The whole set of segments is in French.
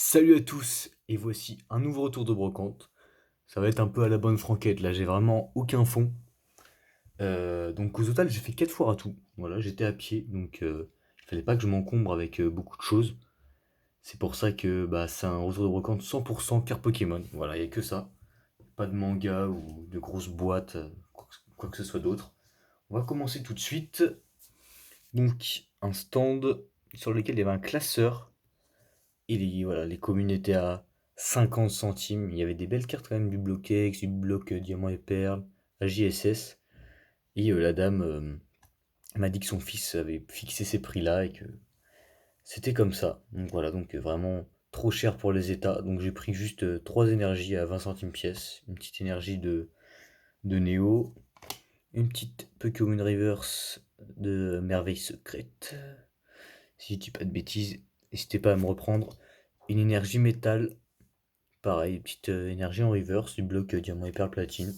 Salut à tous et voici un nouveau retour de brocante. Ça va être un peu à la bonne franquette, là j'ai vraiment aucun fond. Donc au total j'ai fait 4 fois à tout. Voilà, j'étais à pied, donc il fallait pas que je m'encombre avec beaucoup de choses. C'est pour ça que bah, c'est un retour de brocante 100% carte Pokémon. Voilà, il n'y a que ça. Pas de manga ou de grosses boîtes, quoi que ce soit d'autre. On va commencer tout de suite. Donc un stand sur lequel il y avait un classeur. Et voilà, les communes étaient à 50 centimes. Il y avait des belles cartes quand même, du bloc X, du bloc Diamant et Perle, la JSS. Et la dame m'a dit que son fils avait fixé ces prix-là et que c'était comme ça. Donc voilà, donc vraiment trop cher pour les états. Donc j'ai pris juste 3 énergies à 20 centimes pièce. Une petite énergie de Néo. Une petite Pokémon Reverse de Merveille Secrète. Si je dis pas de bêtises, n'hésitez pas à me reprendre. Une énergie métal. Pareil, petite énergie en reverse du bloc diamant et perle platine.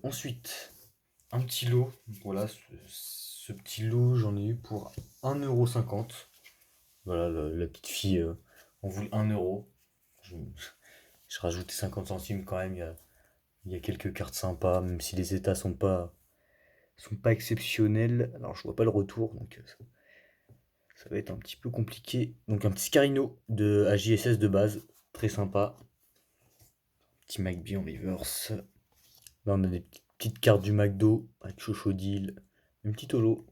Ensuite, un petit lot. Voilà, ce petit lot, j'en ai eu pour 1,50 €. Voilà, la petite fille en voulait 1 €. Je, je rajoutais 50 centimes quand même. Il y a quelques cartes sympas, même si les états sont pas exceptionnels. Alors, je vois pas le retour, donc ça va être un petit peu compliqué. Donc, un petit Scarino de AJSS de base, très sympa. Petit McBee en reverse. Là, on a des petites cartes du McDo avec Chochodile, une petite holo,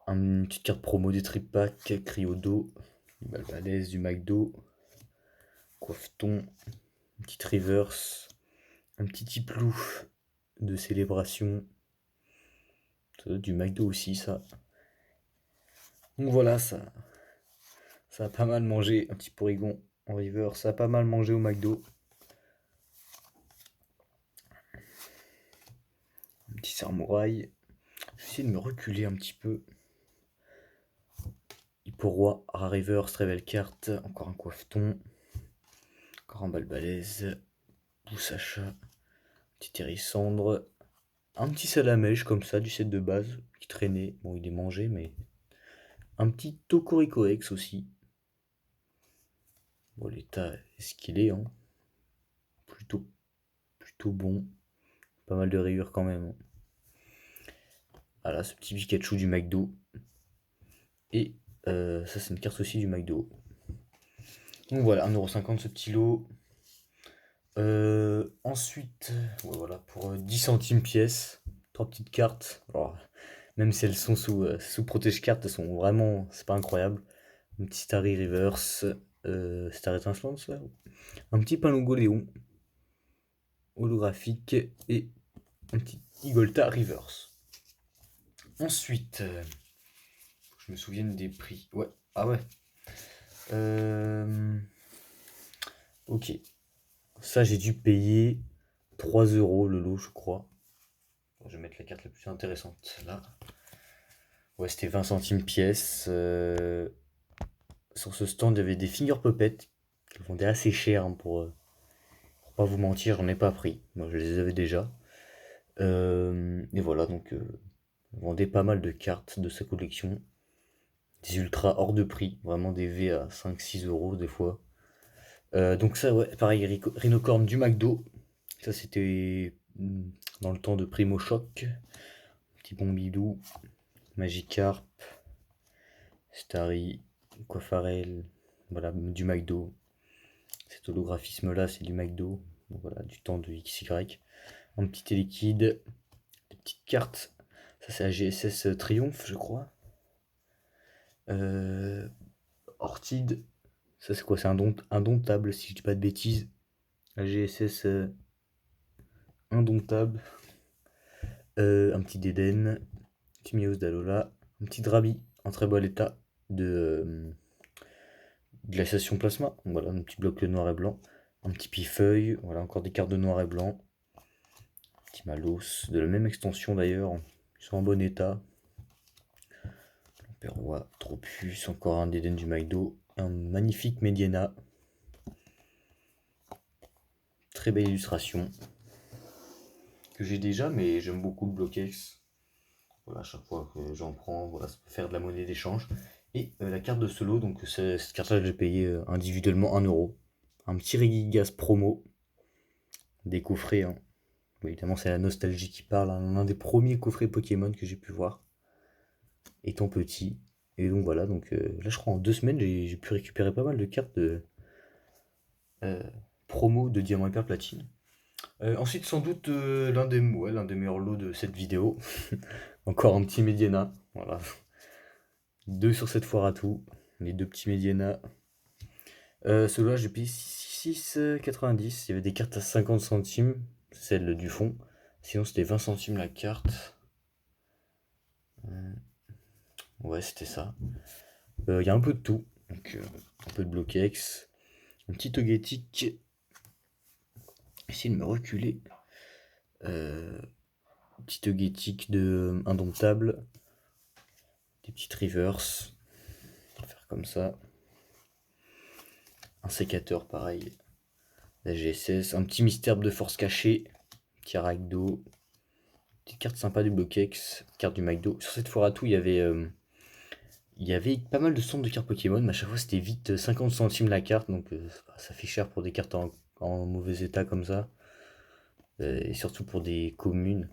une petite carte promo des trip packs, Cryodo, du Balbalaise, du McDo, Coiffeton, une petite reverse, un petit Tiplou de célébration, du McDo aussi, ça. Donc voilà, ça a pas mal mangé, un petit Porygon en reverse, ça a pas mal mangé au McDo. Un petit Samouraï. Je vais essayer de me reculer un petit peu. Hipporoi, rare reverse, révèle carte, encore un Coiffeton. Encore un Balbalaise, Boussacha, petit Hérissandre, un petit Salamèche comme ça, du set de base, qui traînait. Bon, il est mangé, mais. Un petit Tocoricoex aussi. Bon, l'état est ce qu'il est, hein. Plutôt, plutôt bon. Pas mal de rayures quand même, hein. Voilà, ce petit Pikachu du McDo. Et ça, c'est une carte aussi du McDo. Donc voilà, 1,50€ ce petit lot. Ensuite, ouais, voilà, pour 10 centimes pièce, 3 petites cartes. Alors, même si elles sont sous protège-cartes, elles sont vraiment, c'est pas incroyable. Un petit Starry Reverse, Star étincelante, ça. Un petit Léon holographique et un petit Igolta Reverse. Ensuite, je me souviens des prix. Ouais, ah ouais. Ok. Ça, j'ai dû payer 3 € le lot, je crois. Bon, je vais mettre la carte la plus intéressante là. Ouais, c'était 20 centimes pièce. Sur ce stand, il y avait des finger puppets qui vendaient assez cher, hein, pour pas vous mentir, j'en ai pas pris. Moi, je les avais déjà. Et voilà, donc on vendait pas mal de cartes de sa collection. Des ultras hors de prix, vraiment des V à 5-6 € des fois. Donc ça, ouais, pareil, Rhinocorn du McDo. Ça, c'était dans le temps de Primo Choc. Petit Bombidou, Magikarp, Starry, Coiffarel, voilà, du McDo. Cet holographisme-là, c'est du McDo. Donc voilà, du temps de XY. Un petit Télékid, des petites cartes. Ça, c'est la GSS Triomphe, je crois. Ortide. Ça, c'est quoi? C'est indomptable, si je dis pas de bêtises. La GSS indomptable. Un petit Dédenne. Un petit Miaus d'Alola. Un petit Drabi en très bon état de glaciation plasma. Voilà, un petit bloc noir et blanc. Un petit Pifeuille. Voilà, encore des cartes de noir et blanc. Un petit Malos. De la même extension d'ailleurs. Ils sont en bon état. Perrois, Tropus, encore un Dédenne du McDo, un magnifique Mediana. Très belle illustration. Que j'ai déjà, mais j'aime beaucoup le Bloquex. Voilà, à chaque fois que j'en prends, voilà, ça peut faire de la monnaie d'échange. Et la carte de solo, donc cette carte-là, j'ai payé individuellement 1 euro. Un petit Regigigas promo, des coffrets, hein. Bon, évidemment, c'est la nostalgie qui parle, hein. L'un des premiers coffrets Pokémon que j'ai pu voir, étant petit. Et donc voilà, donc là, je crois en 2 semaines, j'ai pu récupérer pas mal de cartes de euh, promo de Diamant Hyper Platine. Ensuite, sans doute l'un des meilleurs lots de cette vidéo. Encore un petit Mediana. Voilà. Deux sur cette foire à tout. Les deux petits Mediana. Ceux-là, j'ai payé 6,90. Il y avait des cartes à 50 centimes, celle du fond. Sinon, c'était 20 centimes la carte. Euh, ouais, c'était ça. Il y a un peu de tout. Donc, un peu de Bloquex. Un petit Togetic. Essayer de me reculer. Petit Togetic de Indomptable. Des petites reverse. On va faire comme ça. Un sécateur pareil. La GSS. Un petit mystère de force cachée. Petit Ragdo. Petite carte sympa du Bloquex. Carte du McDo. Sur cette foire à tout, il y avait pas mal de centres de cartes Pokémon, mais à chaque fois c'était vite 50 centimes la carte, donc ça fait cher pour des cartes en mauvais état comme ça. Et surtout pour des communes.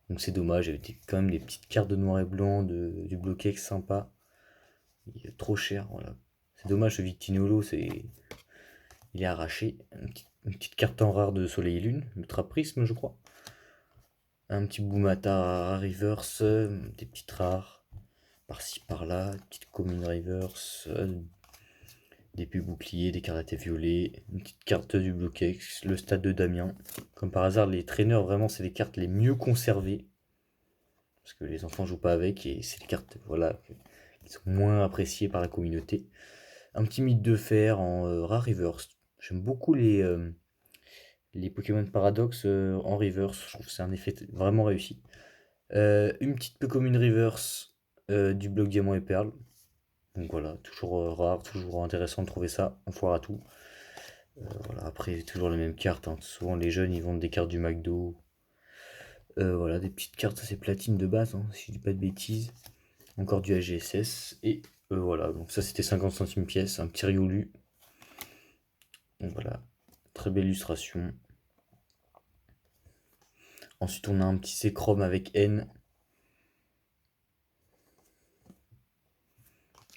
Donc c'est dommage, il y avait quand même des petites cartes de noir et blanc, du Bloquex sympa. Il est trop cher, voilà. C'est dommage, ce Victinolo, il est arraché. Une petite carte en rare de Soleil et Lune, Ultra Prisme, je crois. Un petit Boomata reverse, des petites rares, par-ci par-là, petite commune reverse, des pubs boucliers, des cartes à tête violet, une petite carte du Bloquex, le stade de Damien. Comme par hasard, les traîneurs, vraiment, c'est les cartes les mieux conservées. Parce que les enfants jouent pas avec et c'est les cartes, voilà, qui sont moins appréciées par la communauté. Un petit mythe de fer en rare reverse. J'aime beaucoup les Pokémon Paradox en reverse. Je trouve que c'est un effet vraiment réussi. Une petite peu commune reverse du bloc diamant et perle. Donc voilà, toujours rare, toujours intéressant de trouver ça en foire à tout. Voilà, après, toujours les mêmes cartes, hein. Souvent, les jeunes, ils vendent des cartes du McDo. Voilà, des petites cartes, ça c'est platine de base, hein, si je dis pas de bêtises. Encore du AGSS. Et voilà, donc ça c'était 50 centimes pièce, un petit Riolu. Donc voilà, très belle illustration. Ensuite, on a un petit Chrome avec N.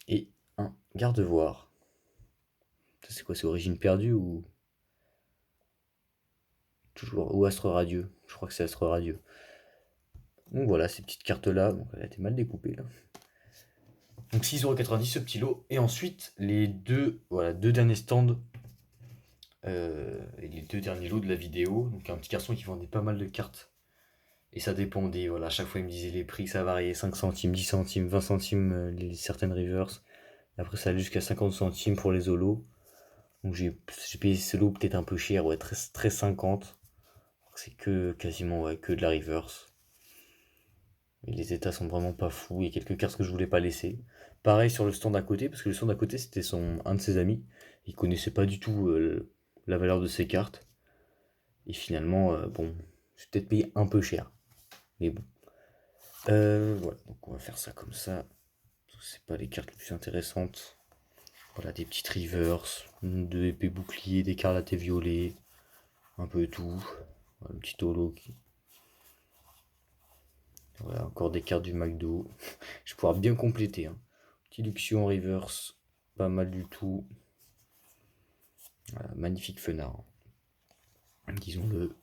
Et un Gardevoir. Ça c'est quoi, c'est Origine perdue ou toujours ou Astre Radieux? Je crois que c'est Astre Radieux. Donc voilà, ces petites cartes-là, donc elle a été mal découpée là. Donc 6,90€ ce petit lot. Et ensuite, les deux derniers stands et les deux derniers lots de la vidéo. Donc un petit garçon qui vendait pas mal de cartes. Et ça dépendait, voilà, à chaque fois il me disait les prix, ça variait 5 centimes, 10 centimes, 20 centimes, certaines reverse. Après ça allait jusqu'à 50 centimes pour les holos. Donc j'ai payé ce lot peut-être un peu cher, ouais, très 50. C'est que quasiment ouais, que de la reverse. Et les états sont vraiment pas fous. Il y a quelques cartes que je voulais pas laisser. Pareil sur le stand à côté, parce que le stand à côté c'était un de ses amis. Il connaissait pas du tout la valeur de ses cartes. Et finalement, bon, j'ai peut-être payé un peu cher. Mais bon. Voilà, donc on va faire ça comme ça. C'est pas les cartes les plus intéressantes. Voilà, des petites reverse, deux épées boucliers, des cartes à thé violet, un peu tout. Voilà, un petit holo qui. Voilà, encore des cartes du McDo. Je vais pouvoir bien compléter, hein. Petit Luxion reverse, pas mal du tout. Voilà, magnifique Fenard, hein. Disons-le.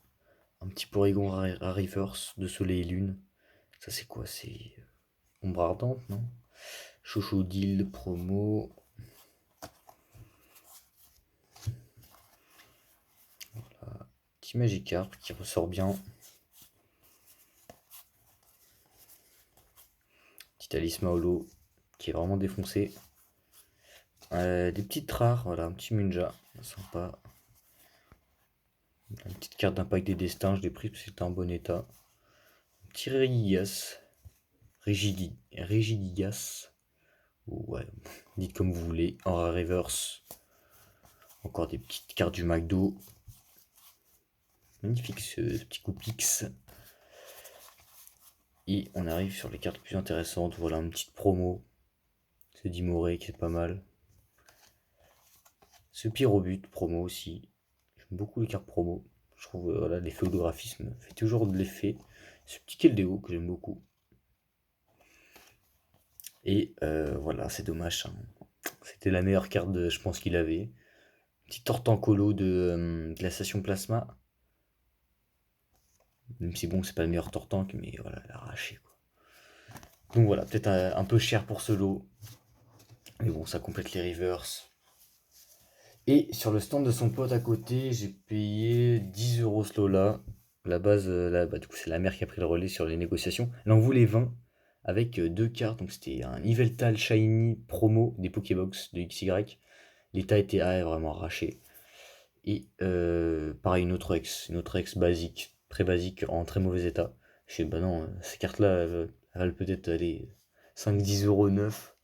Un petit Porygon à reverse de Soleil et Lune. Ça c'est quoi? C'est Ombre Ardente, non? Chochodile promo. Voilà. Petit Magikarp qui ressort bien. Petit Talisman holo qui est vraiment défoncé. Des petites rares, voilà, un petit Munja, sympa. Une petite carte d'impact des destins, je l'ai pris parce que c'était en bon état. Un petit Regigigas. Regigigas. Ouais, dites comme vous voulez. En rare reverse. Encore des petites cartes du McDo. Magnifique ce petit coup Pix. Et on arrive sur les cartes plus intéressantes. Voilà, une petite promo. C'est Dimoré qui est pas mal. Ce Pyrobut promo aussi. J'aime beaucoup les cartes promo. Je trouve voilà, l'effet holographisme fait toujours de l'effet. Ce petit Keldeo que j'aime beaucoup. Et voilà, c'est dommage, hein. C'était la meilleure carte, je pense, qu'il avait. Petit Tortancolo de Glaciation Plasma. Même si bon, c'est pas le meilleur Tortank, mais voilà, elle a arraché quoi. Donc voilà, peut-être un peu cher pour ce lot. Mais bon, ça complète les reverse. Et sur le stand de son pote à côté, j'ai payé 10 euros ce lot-là. La base, là, bah, du coup, c'est la mère qui a pris le relais sur les négociations. Elle en voulait 20 avec deux cartes. Donc c'était un Yveltal Shiny promo des Pokébox de XY. L'état était vraiment arraché. Et pareil, une autre ex basique, très basique, en très mauvais état. Je sais, bah non, ces cartes-là, elles valent peut-être aller 5-10 € neuf.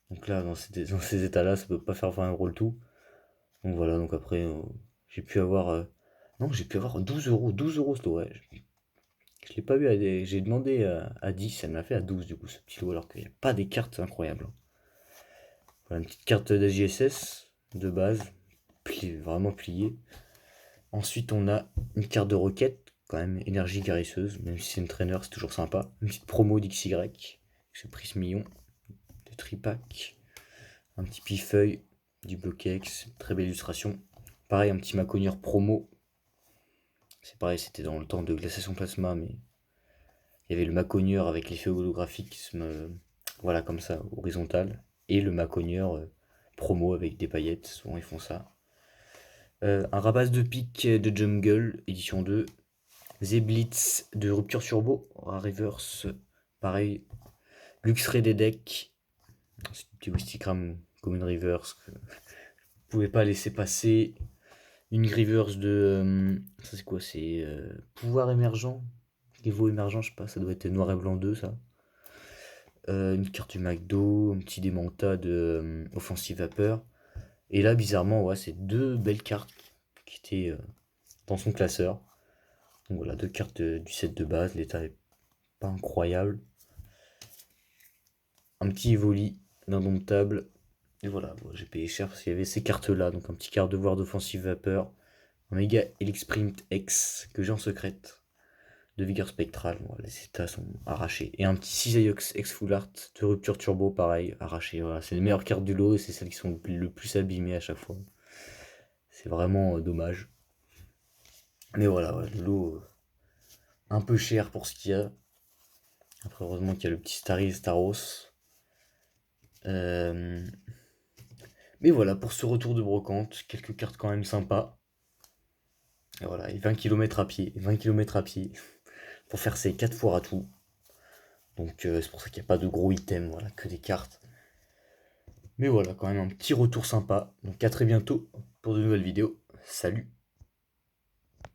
Donc là, dans ces états-là, ça peut pas faire 20 € le tout. Donc voilà, donc après, j'ai pu avoir. Non, j'ai pu avoir 12 €. 12 € ce lot, ouais. Je l'ai pas eu j'ai demandé à 10, elle m'a fait à 12 du coup, ce petit lot, alors qu'il n'y a pas des cartes incroyables, hein. Voilà, une petite carte d'AJSS de base, vraiment pliée. Ensuite, on a une carte de roquette, quand même, énergie guérisseuse, même si c'est une trainer, c'est toujours sympa. Une petite promo d'XY, ce Prismillon, de Tripack, un petit Pifeuille, du Bloquex, très belle illustration. Pareil, un petit Maconier promo. C'est pareil, c'était dans le temps de Glaciation Plasma, mais il y avait le Maconier avec l'effet holographique, voilà, comme ça, horizontal, et le Maconier promo avec des paillettes, souvent ils font ça. Un Rabas de pique de Jungle, édition 2. Zeblitz de Rupture Turbo, Reverse, pareil. Luxray des decks, c'est un petit Wistigram comme une Reverse que vous pouvez pas laisser passer. Une Reverse de. Ça c'est quoi? C'est Pouvoir émergent. Niveau émergent, je sais pas, ça doit être noir et blanc 2 ça. Une carte du McDo, un petit Démenta de Offensive Vapeur. Et là, bizarrement, ouais, c'est deux belles cartes qui étaient dans son classeur. Donc voilà, deux cartes du set de base. L'état est pas incroyable. Un petit Evoli d'indomptable. Et voilà, bon, j'ai payé cher parce qu'il y avait ces cartes-là. Donc un petit quart de voir d'offensive vapeur. Un méga Helix Sprint X que j'ai en secrète. De vigueur spectrale. Bon, les états sont arrachés. Et un petit Cisaiox X Full Art de rupture turbo, pareil, arraché. Voilà, c'est les meilleures cartes du lot et c'est celles qui sont le plus abîmées à chaque fois. C'est vraiment dommage. Mais voilà, ouais, le lot un peu cher pour ce qu'il y a. Après, heureusement qu'il y a le petit Starry Staros. Euh, Mais voilà, pour ce retour de brocante, quelques cartes quand même sympas. Et voilà, et 20 km à pied, 20 km à pied, pour faire ces 4 foires à tout. Donc c'est pour ça qu'il n'y a pas de gros items, voilà, que des cartes. Mais voilà, quand même un petit retour sympa. Donc à très bientôt pour de nouvelles vidéos. Salut!